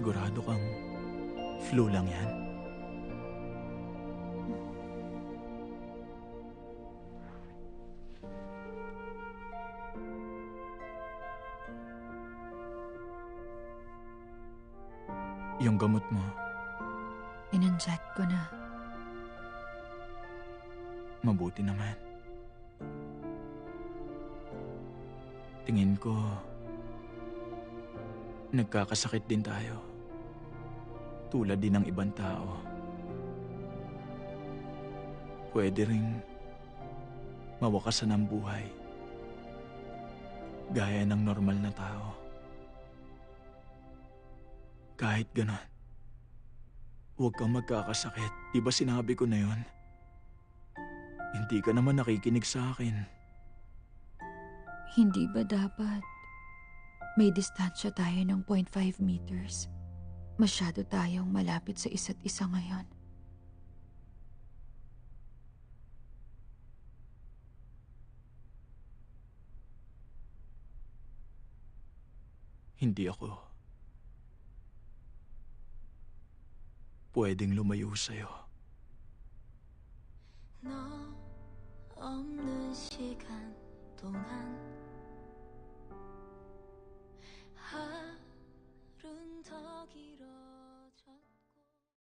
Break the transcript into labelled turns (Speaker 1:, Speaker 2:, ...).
Speaker 1: Sigurado kang flu lang yan? Yung gamot mo,
Speaker 2: In-inject ko na.
Speaker 1: mabuti naman. Tingin ko, nagkakasakit din tayo. Tulad din ng ibang tao. Pwede ring mawakasan ang buhay. Gaya ng normal na tao. Kahit ganon, huwag kang magkakasakit. Di ba sinabi ko na yun? Hindi ka naman nakikinig sa akin.
Speaker 2: Hindi ba dapat may distansya tayo ng 0.5 meters? Masyado tayong malapit sa isa't isa ngayon.
Speaker 1: Hindi ako pwedeng lumayo sa'yo.
Speaker 3: 너 없는 시간 동안